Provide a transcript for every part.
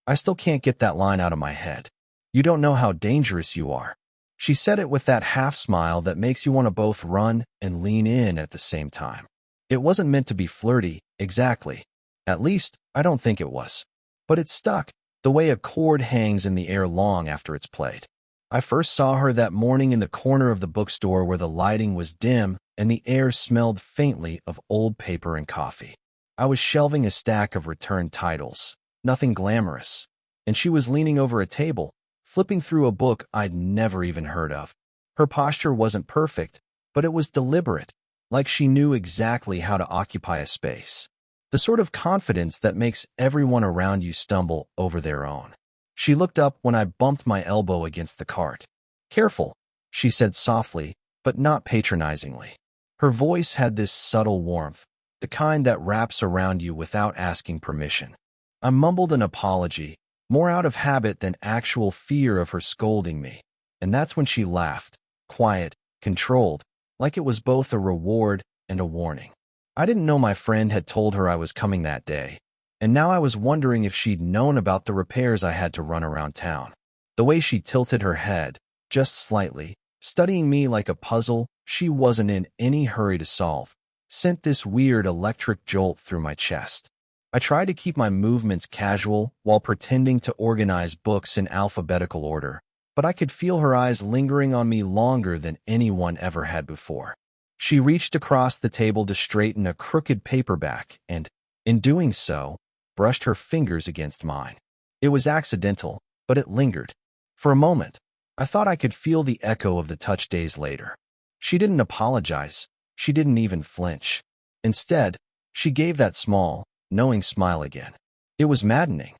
I still can't get that line out of my head. You don't know how dangerous you are. She said it with that half smile that makes you want to both run and lean in at the same time. It wasn't meant to be flirty, exactly. At least, I don't think it was. But it stuck, the way a chord hangs in the air long after it's played. I first saw her that morning in the corner of the bookstore where the lighting was dim and the air smelled faintly of old paper and coffee. I was shelving a stack of returned titles, nothing glamorous, and she was leaning over a table, flipping through a book I'd never even heard of. Her posture wasn't perfect, but it was deliberate, like she knew exactly how to occupy a space. The sort of confidence that makes everyone around you stumble over their own. She looked up when I bumped my elbow against the cart. "Careful," she said softly, but not patronizingly. Her voice had this subtle warmth, the kind that wraps around you without asking permission. I mumbled an apology, more out of habit than actual fear of her scolding me, and that's when she laughed, quiet, controlled, like it was both a reward and a warning. I didn't know my friend had told her I was coming that day, and now I was wondering if she'd known about the repairs I had to run around town. The way she tilted her head, just slightly, studying me like a puzzle she wasn't in any hurry to solve, sent this weird electric jolt through my chest. I tried to keep my movements casual while pretending to organize books in alphabetical order, but I could feel her eyes lingering on me longer than anyone ever had before. She reached across the table to straighten a crooked paperback and, in doing so, brushed her fingers against mine. It was accidental, but it lingered. For a moment, I thought I could feel the echo of the touch days later. She didn't apologize. She didn't even flinch. Instead, she gave that small, knowing smile again. It was maddening.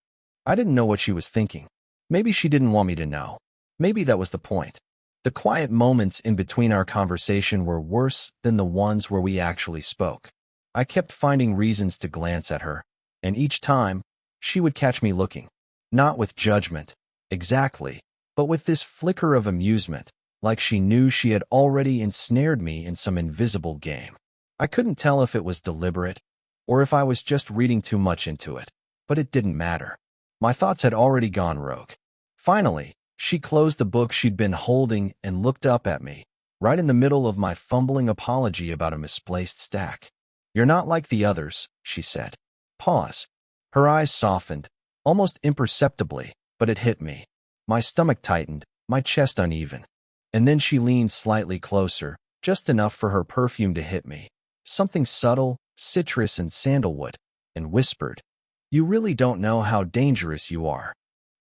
I didn't know what she was thinking. Maybe she didn't want me to know. Maybe that was the point. The quiet moments in between our conversation were worse than the ones where we actually spoke. I kept finding reasons to glance at her, and each time, she would catch me looking. Not with judgment, exactly, but with this flicker of amusement, like she knew she had already ensnared me in some invisible game. I couldn't tell if it was deliberate, or if I was just reading too much into it, but it didn't matter. My thoughts had already gone rogue. Finally, she closed the book she'd been holding and looked up at me, right in the middle of my fumbling apology about a misplaced stack. "You're not like the others," she said. Pause. Her eyes softened, almost imperceptibly, but it hit me. My stomach tightened, my chest uneven. And then she leaned slightly closer, just enough for her perfume to hit me. Something subtle, citrus and sandalwood, and whispered, "You really don't know how dangerous you are."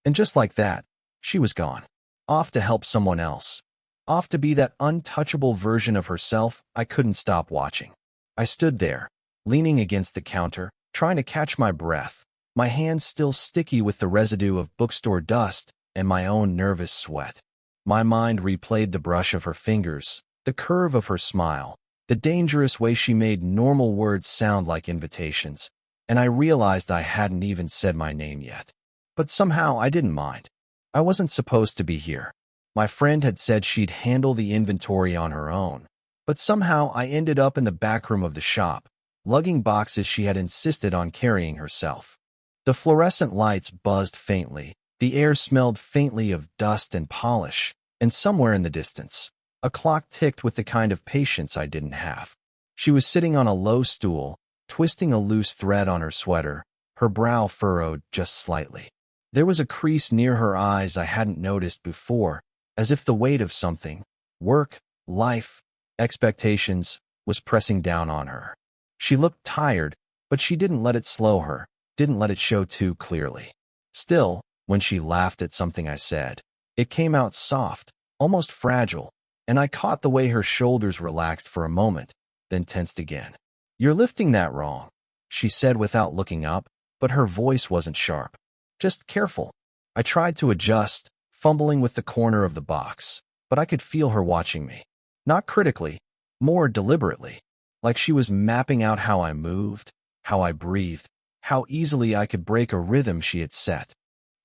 And just like that, she was gone. Off to help someone else. Off to be that untouchable version of herself I couldn't stop watching. I stood there, leaning against the counter, trying to catch my breath, my hands still sticky with the residue of bookstore dust and my own nervous sweat. My mind replayed the brush of her fingers, the curve of her smile, the dangerous way she made normal words sound like invitations, and I realized I hadn't even said my name yet. But somehow I didn't mind. I wasn't supposed to be here. My friend had said she'd handle the inventory on her own, but somehow I ended up in the back room of the shop, lugging boxes she had insisted on carrying herself. The fluorescent lights buzzed faintly, the air smelled faintly of dust and polish, and somewhere in the distance, a clock ticked with the kind of patience I didn't have. She was sitting on a low stool, twisting a loose thread on her sweater, her brow furrowed just slightly. There was a crease near her eyes I hadn't noticed before, as if the weight of something, work, life, expectations, was pressing down on her. She looked tired, but she didn't let it slow her, didn't let it show too clearly. Still, when she laughed at something I said, it came out soft, almost fragile, and I caught the way her shoulders relaxed for a moment, then tensed again. "You're lifting that wrong," she said without looking up, but her voice wasn't sharp. "Just careful." I tried to adjust, fumbling with the corner of the box, but I could feel her watching me. Not critically, more deliberately, like she was mapping out how I moved, how I breathed, how easily I could break a rhythm she had set.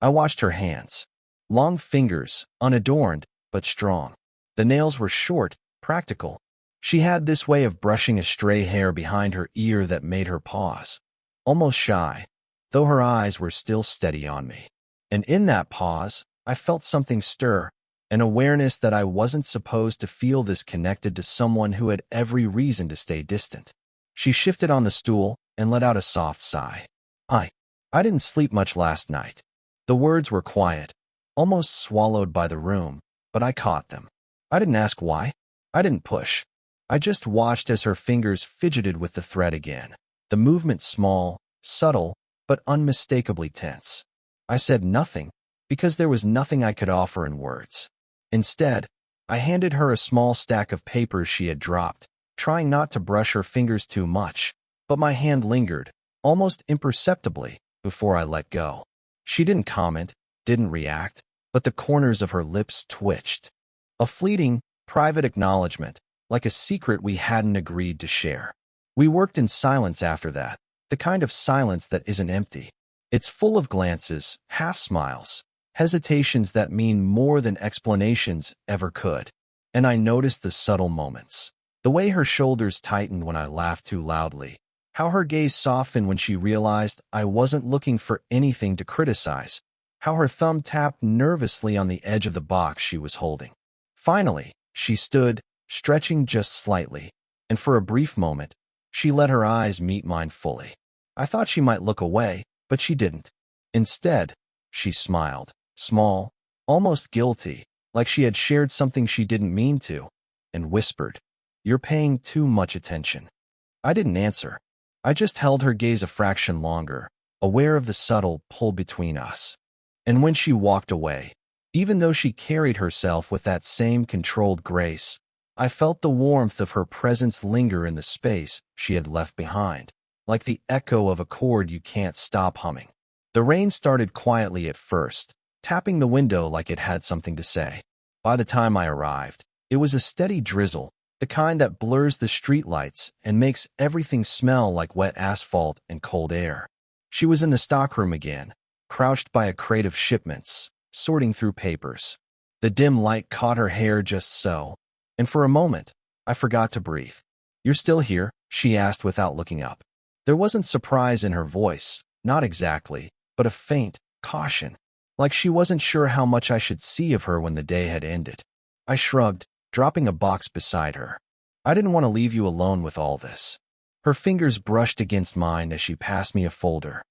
I watched her hands. Long fingers, unadorned, but strong. The nails were short, practical. She had this way of brushing a stray hair behind her ear that made her pause, almost shy, though her eyes were still steady on me. And in that pause, I felt something stir, an awareness that I wasn't supposed to feel this connected to someone who had every reason to stay distant. She shifted on the stool and let out a soft sigh. I didn't sleep much last night. The words were quiet, almost swallowed by the room, but I caught them. I didn't ask why. I didn't push. I just watched as her fingers fidgeted with the thread again. The movement small, subtle, but unmistakably tense. I said nothing, because there was nothing I could offer in words. Instead, I handed her a small stack of papers she had dropped, trying not to brush her fingers too much, but my hand lingered, almost imperceptibly, before I let go. She didn't comment, didn't react, but the corners of her lips twitched. A fleeting, private acknowledgement, like a secret we hadn't agreed to share. We worked in silence after that, the kind of silence that isn't empty. It's full of glances, half-smiles, hesitations that mean more than explanations ever could. And I noticed the subtle moments. The way her shoulders tightened when I laughed too loudly. How her gaze softened when she realized I wasn't looking for anything to criticize. How her thumb tapped nervously on the edge of the box she was holding. Finally, she stood, stretching just slightly, and for a brief moment, she let her eyes meet mine fully. I thought she might look away, but she didn't. Instead, she smiled, small, almost guilty, like she had shared something she didn't mean to, and whispered, "You're paying too much attention." I didn't answer. I just held her gaze a fraction longer, aware of the subtle pull between us. And when she walked away, even though she carried herself with that same controlled grace, I felt the warmth of her presence linger in the space she had left behind, like the echo of a chord you can't stop humming. The rain started quietly at first, tapping the window like it had something to say. By the time I arrived, it was a steady drizzle, the kind that blurs the streetlights and makes everything smell like wet asphalt and cold air. She was in the stockroom again, crouched by a crate of shipments, sorting through papers. The dim light caught her hair just so, and for a moment, I forgot to breathe. "You're still here?" she asked without looking up. There wasn't surprise in her voice, not exactly, but a faint caution, like she wasn't sure how much I should see of her when the day had ended. I shrugged, dropping a box beside her. "I didn't want to leave you alone with all this." Her fingers brushed against mine as she passed me a folder.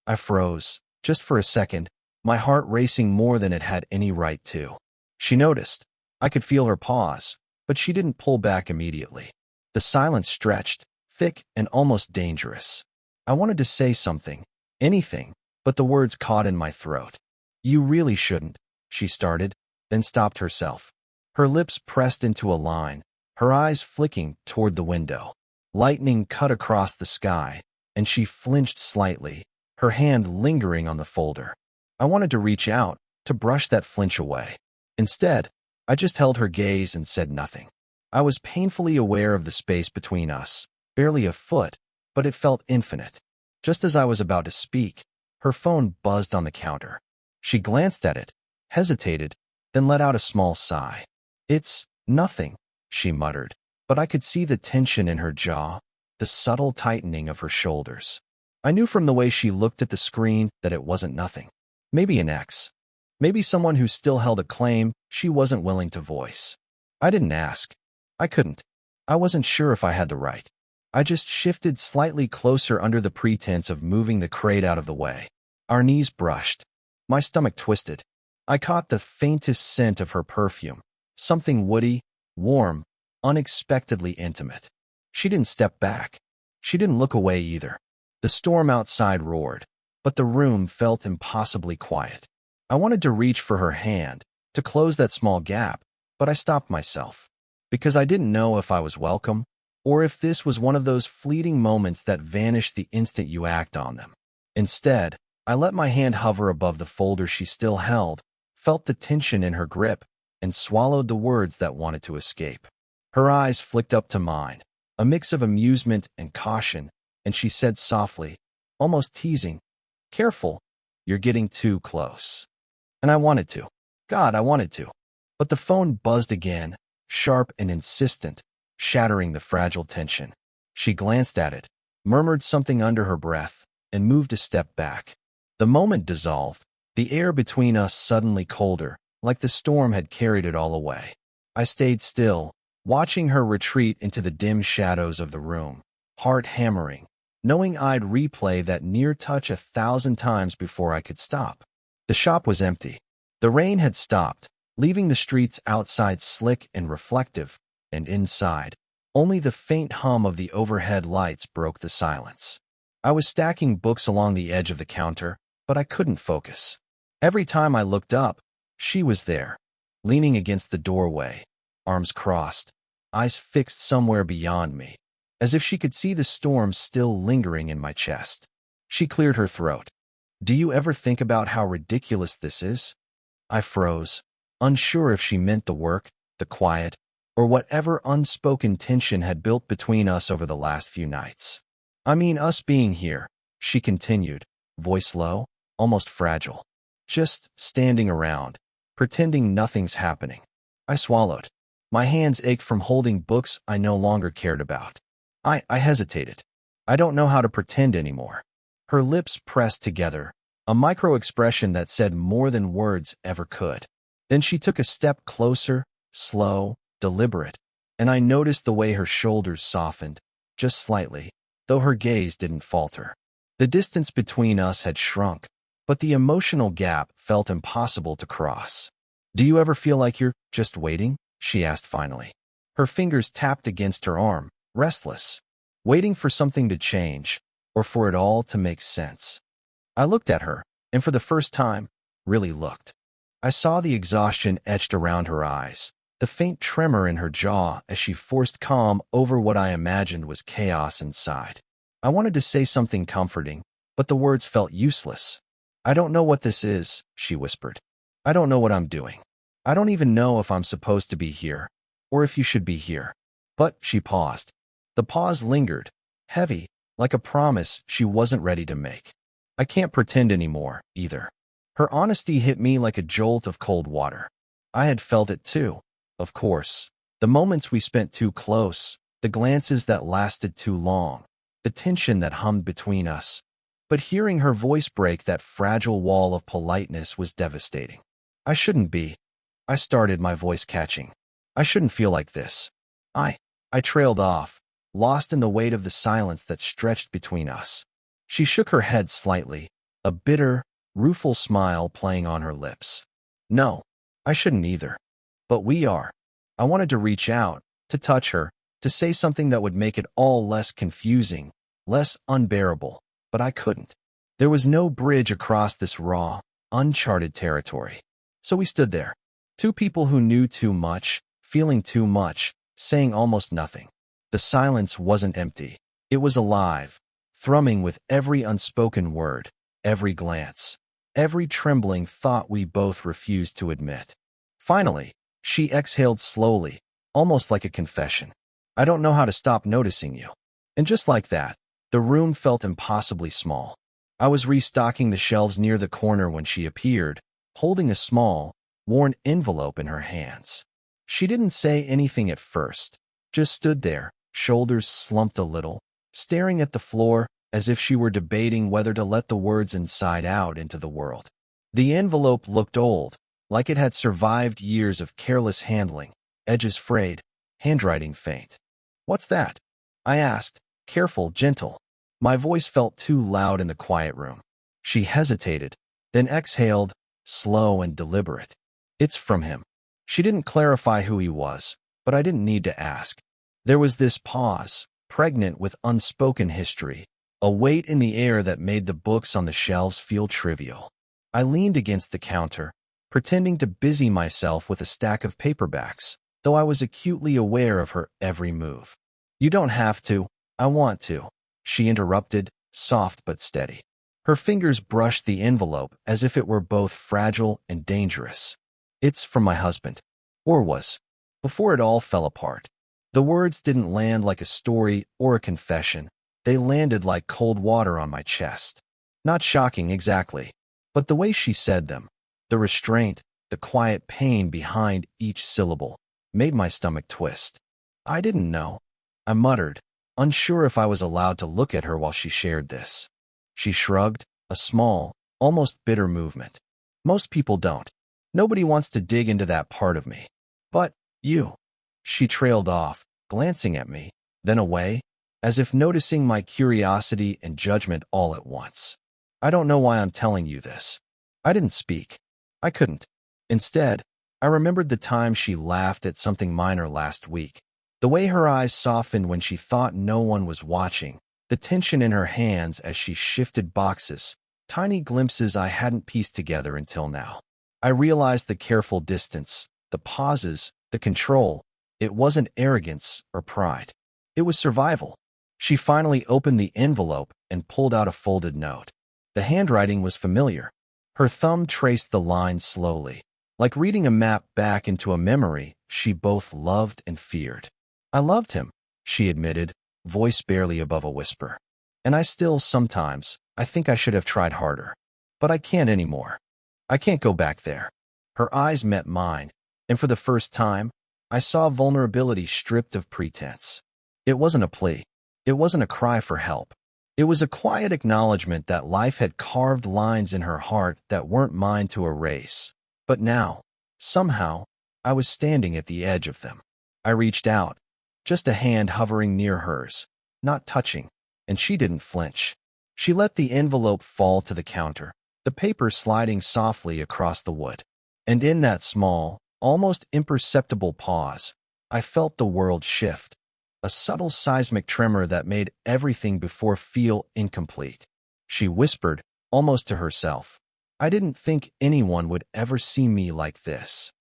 I froze, just for a second, my heart racing more than it had any right to. She noticed. I could feel her pause, but she didn't pull back immediately. The silence stretched, thick and almost dangerous. I wanted to say something, anything, but the words caught in my throat. "You really shouldn't," she started, then stopped herself. Her lips pressed into a line, her eyes flicking toward the window. Lightning cut across the sky, and she flinched slightly, her hand lingering on the folder. I wanted to reach out, to brush that flinch away. Instead, I just held her gaze and said nothing. I was painfully aware of the space between us, barely a foot, but it felt infinite. Just as I was about to speak, her phone buzzed on the counter. She glanced at it, hesitated, then let out a small sigh. "It's nothing," she muttered, but I could see the tension in her jaw, the subtle tightening of her shoulders. I knew from the way she looked at the screen that it wasn't nothing. Maybe an ex. Maybe someone who still held a claim she wasn't willing to voice. I didn't ask. I couldn't. I wasn't sure if I had the right. I just shifted slightly closer under the pretense of moving the crate out of the way. Our knees brushed. My stomach twisted. I caught the faintest scent of her perfume, something woody, warm, unexpectedly intimate. She didn't step back. She didn't look away either. The storm outside roared, but the room felt impossibly quiet. I wanted to reach for her hand, to close that small gap, but I stopped myself. Because I didn't know if I was welcome, or if this was one of those fleeting moments that vanish the instant you act on them. Instead, I let my hand hover above the folder she still held, felt the tension in her grip, and swallowed the words that wanted to escape. Her eyes flicked up to mine, a mix of amusement and caution, and she said softly, almost teasing, "Careful, you're getting too close." And I wanted to. God, I wanted to. But the phone buzzed again, sharp and insistent, shattering the fragile tension. She glanced at it, murmured something under her breath, and moved a step back. The moment dissolved, The air between us suddenly colder, like the storm had carried it all away. I stayed still, watching her retreat into the dim shadows of the room, heart hammering, knowing I'd replay that near touch 1,000 times before I could stop. The shop was empty. The rain had stopped, leaving the streets outside slick and reflective, and inside, only the faint hum of the overhead lights broke the silence. I was stacking books along the edge of the counter, but I couldn't focus. Every time I looked up, she was there, leaning against the doorway, arms crossed, eyes fixed somewhere beyond me, as if she could see the storm still lingering in my chest. She cleared her throat. "Do you ever think about how ridiculous this is?" I froze, unsure if she meant the work, the quiet, or whatever unspoken tension had built between us over the last few nights. "I mean us being here," she continued, voice low, almost fragile. "Just standing around, pretending nothing's happening." I swallowed. My hands ached from holding books I no longer cared about. I hesitated. "I don't know how to pretend anymore." Her lips pressed together, a micro-expression that said more than words ever could. Then she took a step closer, slow, deliberate, and I noticed the way her shoulders softened, just slightly, though her gaze didn't falter. The distance between us had shrunk, but the emotional gap felt impossible to cross. "Do you ever feel like you're just waiting?" she asked finally. Her fingers tapped against her arm, restless, waiting for something to change, or for it all to make sense. I looked at her, and for the first time, really looked. I saw the exhaustion etched around her eyes, the faint tremor in her jaw as she forced calm over what I imagined was chaos inside. I wanted to say something comforting, but the words felt useless. "I don't know what this is," she whispered. "I don't know what I'm doing. I don't even know if I'm supposed to be here, or if you should be here." But she paused. The pause lingered, heavy, like a promise she wasn't ready to make. "I can't pretend anymore, either." Her honesty hit me like a jolt of cold water. I had felt it too, of course. The moments we spent too close, the glances that lasted too long, the tension that hummed between us. But hearing her voice break that fragile wall of politeness was devastating. "I shouldn't be," I started, my voice catching. "I shouldn't feel like this." I trailed off, lost in the weight of the silence that stretched between us. She shook her head slightly, a bitter, rueful smile playing on her lips. "No, I shouldn't either. But we are." I wanted to reach out, to touch her, to say something that would make it all less confusing, less unbearable, but I couldn't. There was no bridge across this raw, uncharted territory. So we stood there, two people who knew too much, feeling too much, saying almost nothing. The silence wasn't empty. It was alive, thrumming with every unspoken word, every glance, every trembling thought we both refused to admit. Finally, she exhaled slowly, almost like a confession. "I don't know how to stop noticing you." And just like that, the room felt impossibly small. I was restocking the shelves near the corner when she appeared, holding a small, worn envelope in her hands. She didn't say anything at first, just stood there, shoulders slumped a little, staring at the floor as if she were debating whether to let the words inside out into the world. The envelope looked old, like it had survived years of careless handling, edges frayed, handwriting faint. "What's that?" I asked, careful, gentle. My voice felt too loud in the quiet room. She hesitated, then exhaled, slow and deliberate. "It's from him." She didn't clarify who he was, but I didn't need to ask. There was this pause, pregnant with unspoken history, a weight in the air that made the books on the shelves feel trivial. I leaned against the counter, pretending to busy myself with a stack of paperbacks, though I was acutely aware of her every move. "You don't have to. I want to," she interrupted, soft but steady. Her fingers brushed the envelope as if it were both fragile and dangerous. "It's from my husband." Or was. Before it all fell apart. The words didn't land like a story or a confession. They landed like cold water on my chest. Not shocking exactly, but the way she said them, the restraint, the quiet pain behind each syllable, made my stomach twist. "I didn't know," I muttered, unsure if I was allowed to look at her while she shared this. She shrugged, a small, almost bitter movement. Most people don't. Nobody wants to dig into that part of me. But you. She trailed off, glancing at me, then away, as if noticing my curiosity and judgment all at once. I don't know why I'm telling you this. I didn't speak. I couldn't. Instead, I remembered the time she laughed at something minor last week. The way her eyes softened when she thought no one was watching, the tension in her hands as she shifted boxes, tiny glimpses I hadn't pieced together until now. I realized the careful distance, the pauses, the control. It wasn't arrogance or pride. It was survival. She finally opened the envelope and pulled out a folded note. The handwriting was familiar. Her thumb traced the lines slowly, like reading a map back into a memory she both loved and feared. I loved him, she admitted, voice barely above a whisper. And I still, sometimes, I think I should have tried harder. But I can't anymore. I can't go back there. Her eyes met mine, and for the first time, I saw vulnerability stripped of pretense. It wasn't a plea. It wasn't a cry for help. It was a quiet acknowledgement that life had carved lines in her heart that weren't mine to erase. But now, somehow, I was standing at the edge of them. I reached out, just a hand hovering near hers, not touching, and she didn't flinch. She let the envelope fall to the counter, the paper sliding softly across the wood. And in that small, almost imperceptible pause, I felt the world shift, a subtle seismic tremor that made everything before feel incomplete. She whispered, almost to herself, "I didn't think anyone would ever see me like this."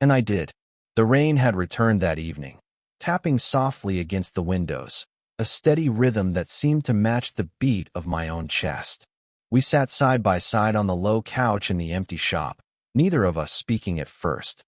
And I did. The rain had returned that evening, tapping softly against the windows, a steady rhythm that seemed to match the beat of my own chest. We sat side by side on the low couch in the empty shop, neither of us speaking at first.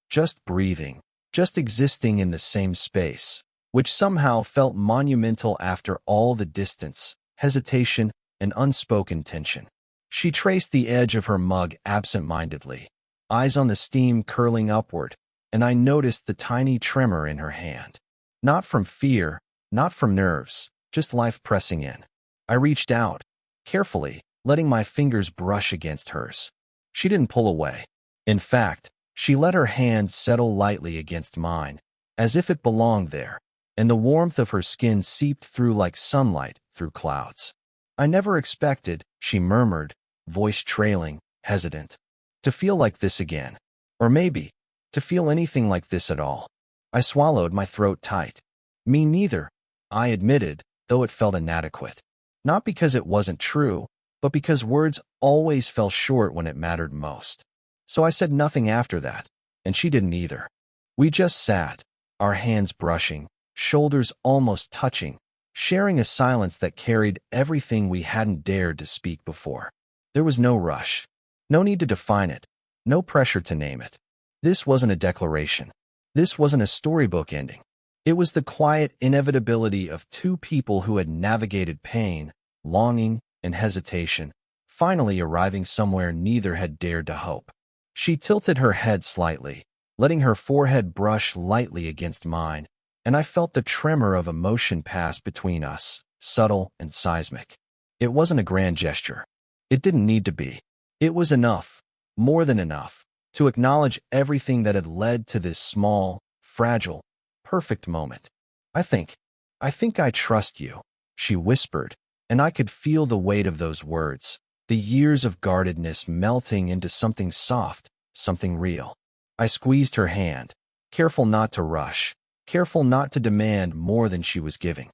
Just breathing, just existing in the same space, which somehow felt monumental after all the distance, hesitation, and unspoken tension. She traced the edge of her mug absent-mindedly, eyes on the steam curling upward, and I noticed the tiny tremor in her hand. Not from fear, not from nerves, just life pressing in. I reached out, carefully, letting my fingers brush against hers. She didn't pull away. In fact, she let her hand settle lightly against mine, as if it belonged there, and the warmth of her skin seeped through like sunlight through clouds. "I never expected," she murmured, voice trailing, hesitant, "to feel like this again. Or maybe, to feel anything like this at all." I swallowed, my throat tight. "Me neither," I admitted, though it felt inadequate. Not because it wasn't true, but because words always fell short when it mattered most. So I said nothing after that, and she didn't either. We just sat, our hands brushing, shoulders almost touching, sharing a silence that carried everything we hadn't dared to speak before. There was no rush, no need to define it, no pressure to name it. This wasn't a declaration. This wasn't a storybook ending. It was the quiet inevitability of two people who had navigated pain, longing, and hesitation, finally arriving somewhere neither had dared to hope. She tilted her head slightly, letting her forehead brush lightly against mine, and I felt the tremor of emotion pass between us, subtle and seismic. It wasn't a grand gesture. It didn't need to be. It was enough, more than enough, to acknowledge everything that had led to this small, fragile, perfect moment. I think I trust you," she whispered, and I could feel the weight of those words, the years of guardedness melting into something soft, something real. I squeezed her hand, careful not to rush, careful not to demand more than she was giving.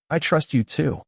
"I trust you too,"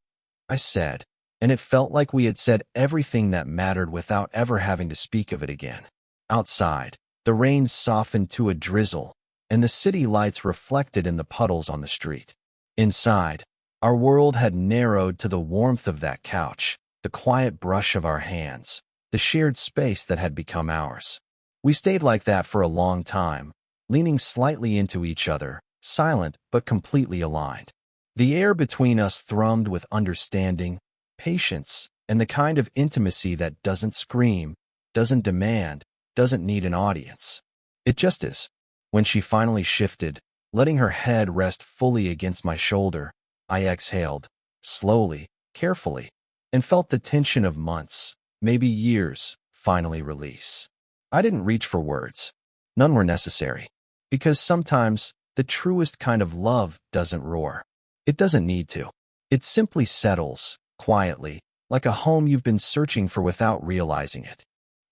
I said, and it felt like we had said everything that mattered without ever having to speak of it again. Outside, the rain softened to a drizzle, and the city lights reflected in the puddles on the street. Inside, our world had narrowed to the warmth of that couch, the quiet brush of our hands, the shared space that had become ours. We stayed like that for a long time, leaning slightly into each other, silent but completely aligned. The air between us thrummed with understanding, patience, and the kind of intimacy that doesn't scream, doesn't demand, doesn't need an audience. It just is. When she finally shifted, letting her head rest fully against my shoulder, I exhaled, slowly, carefully, and felt the tension of months, maybe years, finally release. I didn't reach for words. None were necessary. Because sometimes the truest kind of love doesn't roar. It doesn't need to. It simply settles, quietly, like a home you've been searching for without realizing it.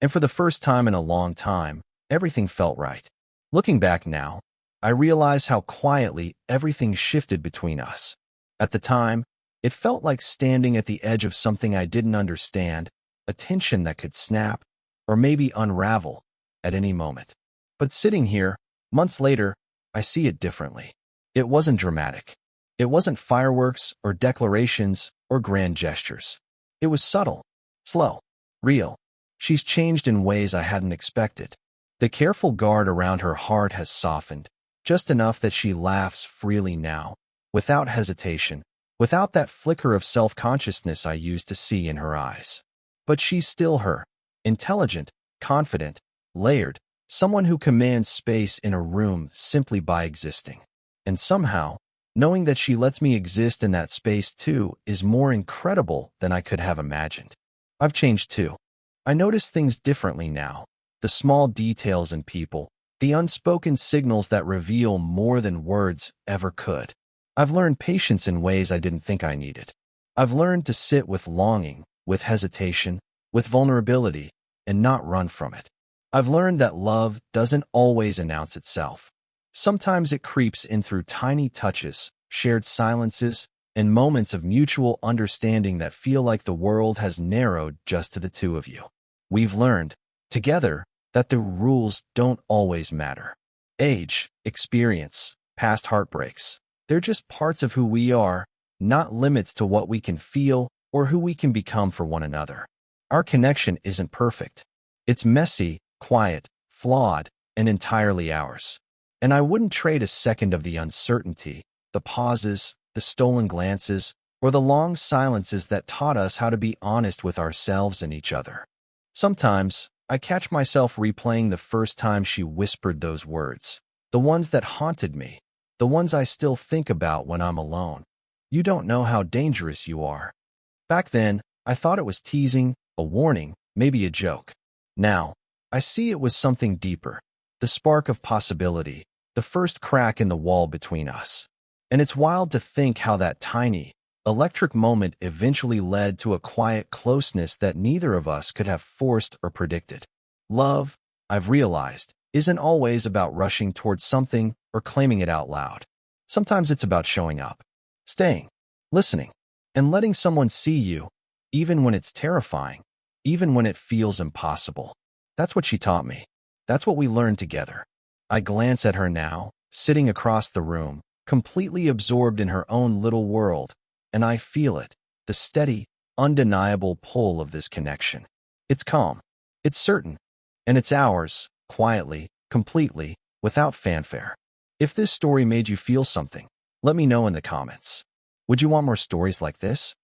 And for the first time in a long time, everything felt right. Looking back now, I realize how quietly everything shifted between us. At the time, it felt like standing at the edge of something I didn't understand, a tension that could snap, or maybe unravel, at any moment. But sitting here, months later, I see it differently. It wasn't dramatic. It wasn't fireworks or declarations or grand gestures. It was subtle, slow, real. She's changed in ways I hadn't expected. The careful guard around her heart has softened, just enough that she laughs freely now, without hesitation, without that flicker of self-consciousness I used to see in her eyes. But she's still her, intelligent, confident, layered, someone who commands space in a room simply by existing. And somehow, knowing that she lets me exist in that space too is more incredible than I could have imagined. I've changed too. I notice things differently now. The small details in people, the unspoken signals that reveal more than words ever could. I've learned patience in ways I didn't think I needed. I've learned to sit with longing, with hesitation, with vulnerability, and not run from it. I've learned that love doesn't always announce itself. Sometimes it creeps in through tiny touches, shared silences, and moments of mutual understanding that feel like the world has narrowed just to the two of you. We've learned, together, that the rules don't always matter. Age, experience, past heartbreaks. They're just parts of who we are, not limits to what we can feel or who we can become for one another. Our connection isn't perfect. It's messy, quiet, flawed, and entirely ours. And I wouldn't trade a second of the uncertainty, the pauses, the stolen glances, or the long silences that taught us how to be honest with ourselves and each other. Sometimes, I catch myself replaying the first time she whispered those words, the ones that haunted me, the ones I still think about when I'm alone. You don't know how dangerous you are. Back then, I thought it was teasing, a warning, maybe a joke. Now, I see it was something deeper, the spark of possibility, the first crack in the wall between us. And it's wild to think how that tiny, electric moment eventually led to a quiet closeness that neither of us could have forced or predicted. Love, I've realized, isn't always about rushing towards something or claiming it out loud. Sometimes it's about showing up, staying, listening, and letting someone see you, even when it's terrifying, even when it feels impossible. That's what she taught me. That's what we learned together. I glance at her now, sitting across the room, completely absorbed in her own little world, and I feel it, the steady, undeniable pull of this connection. It's calm, it's certain, and it's ours, quietly, completely, without fanfare. If this story made you feel something, let me know in the comments. Would you want more stories like this?